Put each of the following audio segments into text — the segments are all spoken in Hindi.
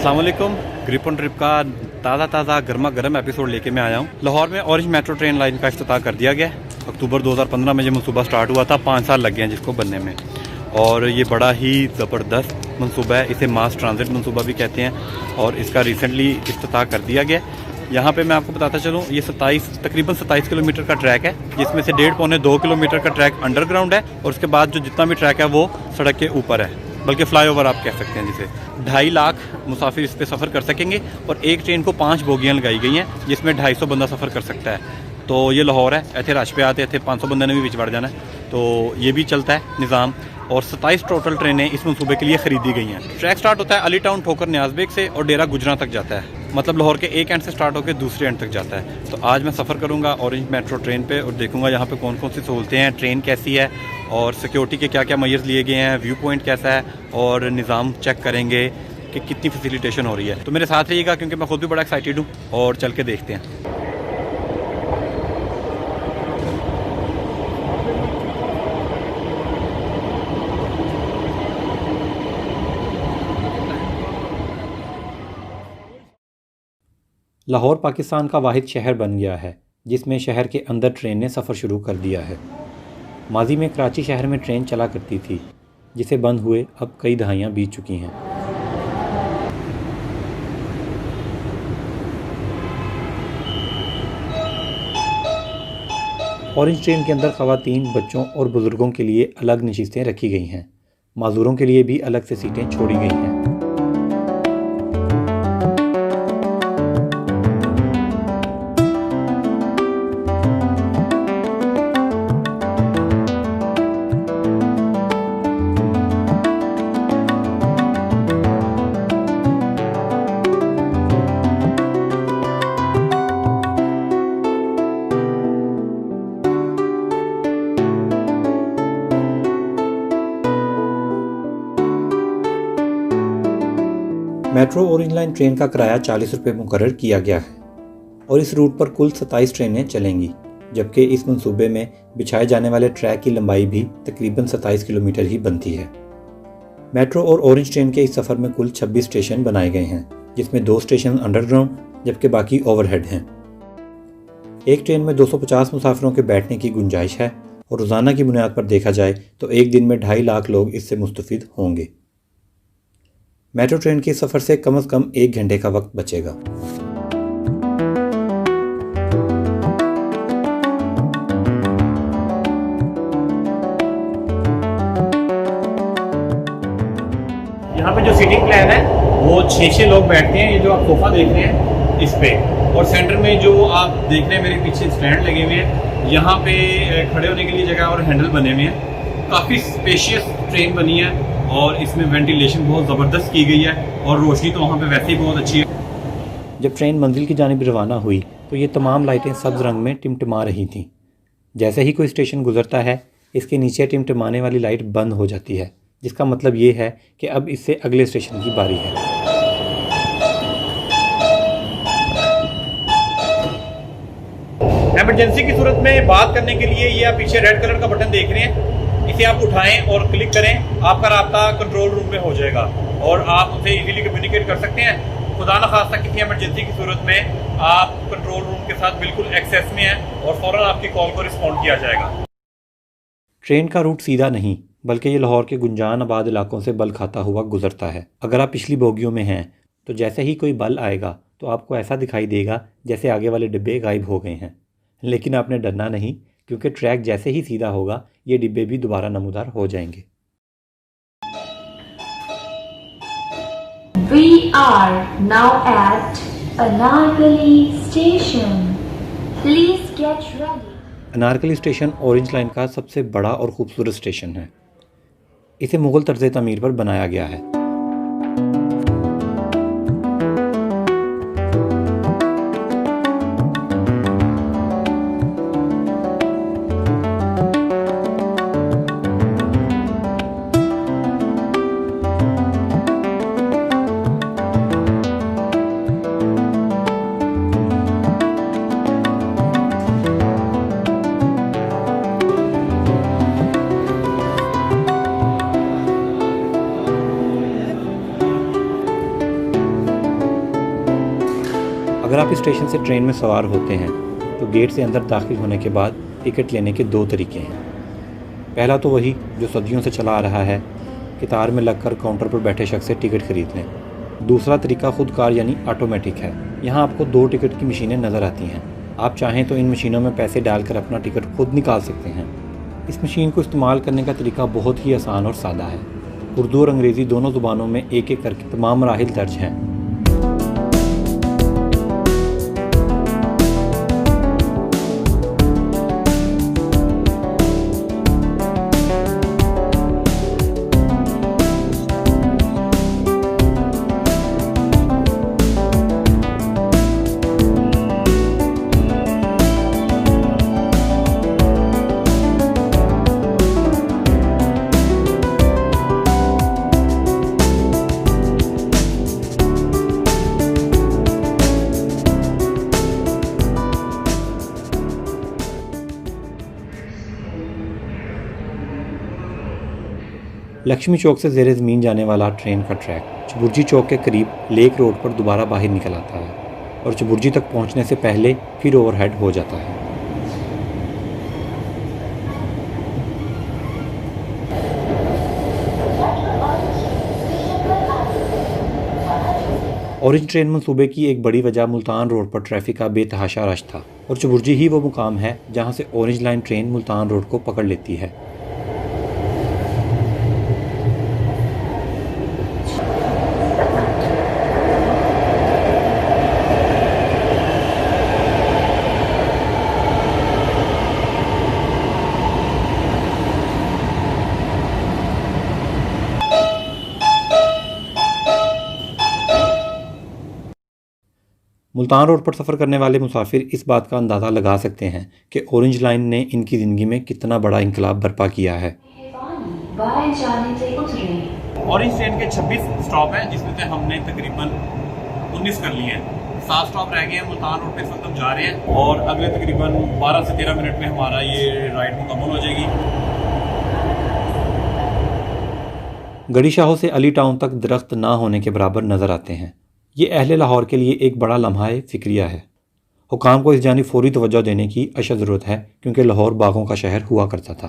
अस्सलाम वालेकुम। ग्रिप ऑन ट्रिप का ताज़ा गर्मा गर्म एपिसोड लेके मैं आया हूँ। लाहौर में ऑरेंज मेट्रो ट्रेन लाइन का इफ्तिताह कर दिया गया। अक्टूबर 2015 में ये मनसूबा स्टार्ट हुआ था। 5 साल लग गए हैं जिसको बनने में, और ये बड़ा ही ज़बरदस्त मनसूबा है। इसे मास ट्रांजिट मनसूबा भी कहते हैं, और इसका रिसेंटली इफ्तिताह कर दिया गया। यहाँ पे मैं आपको बताता चलूँ, ये तकरीबन 27 किलोमीटर का ट्रैक है, जिसमें से 1.5-2 किलोमीटर का ट्रैक अंडरग्राउंड है, और उसके बाद जो जितना भी ट्रैक है वो सड़क के ऊपर है, बल्कि फ्लाईओवर आप कह सकते हैं जिसे। 2.5 लाख मुसाफिर इस पे सफ़र कर सकेंगे, और एक ट्रेन को 5 बोगियाँ लगाई गई हैं, जिसमें 250 बंदा सफ़र कर सकता है। तो ये लाहौर है, इतने रश पे आते थे 500 बंदे ने भी बिच बढ़ जाना है, तो ये भी चलता है निज़ाम। और 27 टोटल ट्रेनें इस मनसूबे के लिए ख़रीदी गई हैं। ट्रैक स्टार्ट होता है अली टाउन ठोकर न्याज़बेग से, और डेरा गुजरा तक जाता है, मतलब लाहौर के एक एंड से स्टार्ट होकर दूसरे एंड तक जाता है। तो आज मैं सफ़र करूंगा ऑरेंज मेट्रो ट्रेन पे, और देखूंगा यहाँ पे कौन कौन सी सहूलतें हैं, ट्रेन कैसी है, और सिक्योरिटी के क्या क्या मेजर्स लिए गए हैं, व्यू पॉइंट कैसा है, और निज़ाम चेक करेंगे कि कितनी फैसिलिटेशन हो रही है। तो मेरे साथ रहिएगा, क्योंकि मैं खुद भी बड़ा एक्साइटेड हूँ, और चल के देखते हैं। लाहौर पाकिस्तान का वाहिद शहर बन गया है, जिसमें शहर के अंदर ट्रेन ने सफ़र शुरू कर दिया है। माजी में कराची शहर में ट्रेन चला करती थी, जिसे बंद हुए अब कई दहाइयाँ बीत चुकी हैं। ऑरेंज ट्रेन के अंदर ख़वातीन, बच्चों और बुज़ुर्गों के लिए अलग नशिस्तें रखी गई हैं। माजूरों के लिए भी अलग से सीटें छोड़ी गई हैं। मेट्रो ऑरेंज लाइन ट्रेन का किराया 40 रुपये मुकर्रर किया गया है, और इस रूट पर कुल 27 ट्रेनें चलेंगी, जबकि इस मंसूबे में बिछाए जाने वाले ट्रैक की लंबाई भी तकरीबन 27 किलोमीटर ही बनती है। मेट्रो और ऑरेंज ट्रेन के इस सफ़र में कुल 26 स्टेशन बनाए गए हैं, जिसमें 2 स्टेशन अंडरग्राउंड जबकि बाकी ओवरहेड हैं। एक ट्रेन में 250 मुसाफिरों के बैठने की गुंजाइश है, और रोज़ाना की बुनियाद पर देखा जाए तो एक दिन में 2.5 लाख लोग इससे मुस्तफ़िद होंगे। मेट्रो ट्रेन के सफ़र से कम 1 घंटे का वक्त बचेगा। यहाँ पे जो सीटिंग प्लान है वो 6 लोग बैठते हैं। ये जो आप सोफा देख रहे हैं इस पे, और सेंटर में जो आप देख रहे हैं मेरे पीछे स्टैंड लगे हुए हैं, यहाँ पे खड़े होने के लिए जगह और हैंडल बने हुए हैं। काफ़ी स्पेशियस ट्रेन बनी है, और इसमें वेंटिलेशन बहुत ज़बरदस्त की गई है, और रोशनी तो वहाँ पे वैसे ही बहुत अच्छी है। जब ट्रेन मंजिल की जानिब रवाना हुई तो ये तमाम लाइटें सब्ज़ रंग में टिमटिमा रही थीं। जैसे ही कोई स्टेशन गुजरता है, इसके नीचे टिमटिमाने वाली लाइट बंद हो जाती है, जिसका मतलब ये है कि अब इससे अगले स्टेशन की बारी है। इमरजेंसी की सूरत में बात करने के लिए ये आप पीछे रेड कलर का बटन देख रहे हैं, इसे आप उठाएं और क्लिक करें, आपका राब्ता कंट्रोल रूम में हो जाएगा, और आप उनसे इजीली कम्युनिकेट कर सकते हैं। खुदा न खास्ता किसी इमरजेंसी की सूरत में आप कंट्रोल रूम के साथ बिल्कुल एक्सेस में हैं, और फ़ौरन आपकी कॉल को रिस्पॉन्ड किया जाएगा। ट्रेन का रूट सीधा नहीं, बल्कि ये लाहौर के गुंजान आबाद इलाकों से बल खाता हुआ गुजरता है। अगर आप पिछली बोगियों में हैं तो जैसे ही कोई बल आएगा तो आपको ऐसा दिखाई देगा जैसे आगे वाले डिब्बे गायब हो गए हैं। लेकिन आपने डरना नहीं, क्योंकि ट्रैक जैसे ही सीधा होगा ये डिब्बे भी दोबारा नमूदार हो जाएंगे। We are now at Anarkali Station. Please get ready. Anarkali station orange line का सबसे बड़ा और खूबसूरत स्टेशन है। इसे मुग़ल तर्ज़ तमीर पर बनाया गया है। अगर आप इस स्टेशन से ट्रेन में सवार होते हैं तो गेट से अंदर दाखिल होने के बाद टिकट लेने के 2 तरीके हैं। पहला तो वही जो सदियों से चला आ रहा है, कतार में लगकर काउंटर पर बैठे शख्स से टिकट खरीद लें। दूसरा तरीका खुद कार यानी ऑटोमेटिक है। यहाँ आपको 2 टिकट की मशीनें नज़र आती हैं। आप चाहें तो इन मशीनों में पैसे डालकर अपना टिकट खुद निकाल सकते हैं। इस मशीन को इस्तेमाल करने का तरीका बहुत ही आसान और सादा है। उर्दू और अंग्रेज़ी दोनों ज़ुबानों में एक एक करके तमाम मराहिल दर्ज हैं। लक्ष्मी चौक से ज़ेरे ज़मीन जाने वाला ट्रेन का ट्रैक चबुर्जी चौक के करीब लेक रोड पर दोबारा बाहर निकल आता है और चबुर्जी तक पहुंचने से पहले फिर ओवरहेड हो जाता है। ऑरेंज ट्रेन मंसूबे की एक बड़ी वजह मुल्तान रोड पर ट्रैफिक का बेतहाशा रश था और चबुर्जी ही वो मुकाम है जहां से orange line train Multan road को पकड़ लेती है। मुल्तान रोड पर सफ़र करने वाले मुसाफिर इस बात का अंदाज़ा लगा सकते हैं कि ऑरेंज लाइन ने इनकी ज़िंदगी में कितना बड़ा इंकलाब बर्पा किया है। ऑरेंज ट्रेन के 26 स्टॉप हैं जिसमें से हमने तकरीबन 19 कर लिए हैं। 7 स्टॉप रह गए हैं। मुल्तान रोड पे इस वक्त हम जा रहे हैं और अगले तकरीबन 12 से 13 मिनट में हमारा ये राइड मुकम्मल हो जाएगी। गड़ी शाहों से अली टाउन तक दरख्त ना होने के बराबर नज़र आते हैं। ये अहले लाहौर के लिए एक बड़ा लम्हा फ़िक्रिया है। हुकाम को इस जानिब फ़ौरी तवज्जो देने की अशद ज़रूरत है क्योंकि लाहौर बागों का शहर हुआ करता था।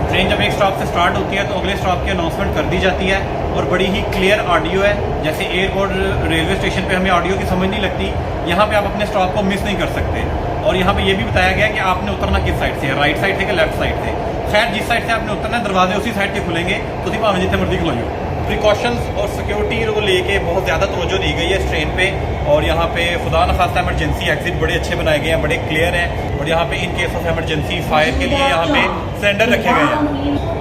ट्रेन जब एक स्टॉप से स्टार्ट होती है तो अगले स्टॉप की अनाउंसमेंट कर दी जाती है और बड़ी ही क्लियर ऑडियो है। जैसे एयरपोर्ट रेलवे स्टेशन पे हमें ऑडियो की समझ नहीं लगती, यहाँ पे आप अपने स्टॉप को मिस नहीं कर सकते। और यहाँ पे ये भी बताया गया कि आपने उतरना किस साइड से है, राइट साइड से कि लेफ्ट साइड से। खैर जिस साइड से आपने उतरना है दरवाजे उसी साइड के खुलेंगे, तो उसी भावें जितने मर्जी खुलाइए। प्रिकॉशंस और सिक्योरिटी को लेके बहुत ज़्यादा तवज्जो दी गई है इस ट्रेन पे। और यहाँ पे खुदा न खास्ता इमरजेंसी एग्जिट बड़े अच्छे बनाए गए हैं, बड़े क्लियर हैं। और यहाँ पे in case of emergency fire के लिए यहाँ पे सिलेंडर रखे गए हैं।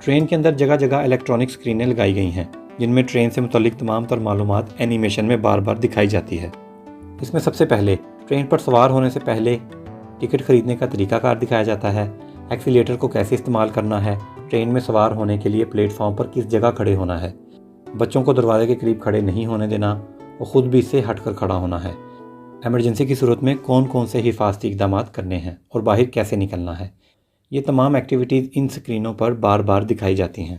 ट्रेन के अंदर जगह जगह इलेक्ट्रॉनिक स्क्रीनें लगाई गई हैं जिनमें ट्रेन से मुतल्लिक तमाम तर मालूमात एनिमेशन में बार बार दिखाई जाती है। इसमें सबसे पहले ट्रेन पर सवार होने से पहले टिकट खरीदने का तरीकाकार दिखाया जाता है, एक्सीलेटर को कैसे इस्तेमाल करना है, ट्रेन में सवार होने के लिए प्लेटफॉर्म पर किस जगह खड़े होना है, बच्चों को दरवाजे के करीब खड़े नहीं होने देना और ख़ुद भी इससे हट कर खड़ा होना है, एमरजेंसी की सूरत में कौन कौन से हिफाजती इक़दाम करने हैं और बाहर कैसे निकलना है। ये तमाम एक्टिविटीज़ इन स्क्रीनों पर बार बार दिखाई जाती हैं।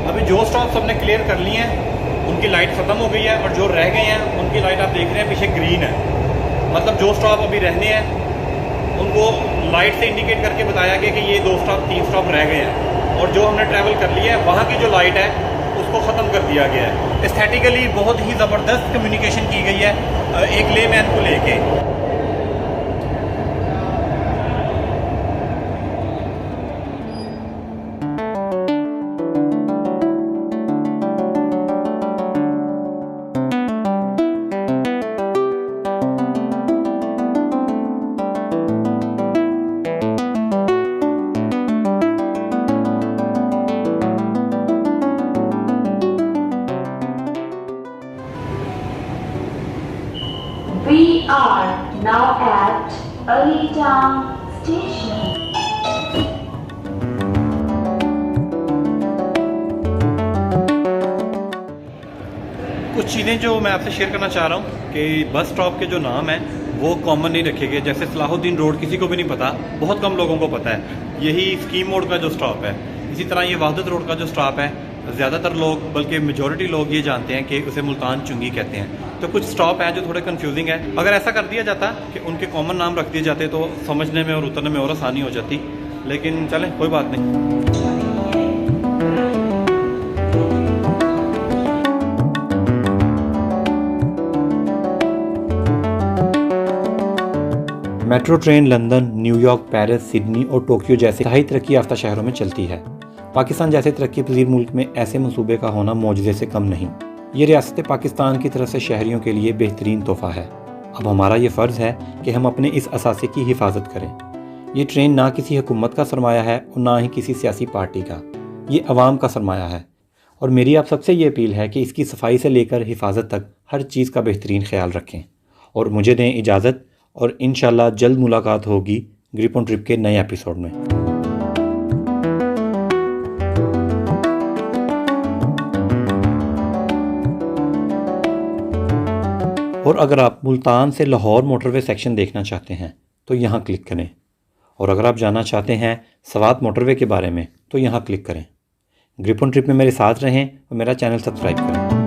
अभी जो स्टॉप सबने क्लियर कर लिए हैं उनकी लाइट ख़त्म हो गई है और जो रह गए हैं उनकी लाइट आप देख रहे हैं पीछे ग्रीन है। मतलब जो स्टॉप अभी रहने हैं उनको लाइट से इंडिकेट करके बताया गया कि ये 2 स्टॉप 3 स्टॉप रह गए हैं। और जो हमने ट्रैवल कर लिया है वहाँ की जो लाइट है उसको ख़त्म कर दिया गया है। एस्थेटिकली बहुत ही ज़बरदस्त कम्युनिकेशन की गई है एक लेमैन को लेके। चीज़ें जो मैं आपसे शेयर करना चाह रहा हूँ कि बस स्टॉप के जो नाम हैं वो कॉमन नहीं रखे गए। जैसे सलाहुद्दीन रोड किसी को भी नहीं पता, बहुत कम लोगों को पता है। यही स्कीम मोड का जो स्टॉप है। इसी तरह ये वहदत रोड का जो स्टॉप है, ज़्यादातर लोग बल्कि मेजॉरिटी लोग ये जानते हैं कि उसे मुल्तान चुंगी कहते हैं। तो कुछ स्टॉप हैं जो थोड़े कंफ्यूजिंग है। अगर ऐसा कर दिया जाता कि उनके कॉमन नाम रख दिए जाते तो समझने में और उतरने में और आसानी हो जाती, लेकिन चलें कोई बात नहीं। Metro train London, New York, Paris, Sydney और टोक्यो जैसे हाई तरक्की याफ्ता शहरों में चलती है। पाकिस्तान जैसे तरक्की पजीर मुल्क में ऐसे मंसूबे का होना मौजज़े से कम नहीं। ये रियासत पाकिस्तान की तरफ से शहरियों के लिए बेहतरीन तोहफ़ा है। अब हमारा ये फ़र्ज़ है कि हम अपने इस असासे की हिफाजत करें। ये ट्रेन ना किसी हुकूमत का सरमाया है और ना ही किसी सियासी पार्टी का, ये अवाम का सरमाया है। और मेरी आप सबसे ये अपील है कि इसकी सफाई से लेकर हिफाजत तक हर चीज़ का बेहतरीन ख्याल रखें। और मुझे दें इजाज़त, और इंशाल्लाह जल्द मुलाकात होगी ग्रिप ऑन ट्रिप के नए एपिसोड में। और अगर आप मुल्तान से लाहौर मोटरवे सेक्शन देखना चाहते हैं तो यहाँ क्लिक करें। और अगर आप जानना चाहते हैं सवात मोटरवे के बारे में तो यहाँ क्लिक करें। ग्रिप ऑन ट्रिप में मेरे साथ रहें और मेरा चैनल सब्सक्राइब करें।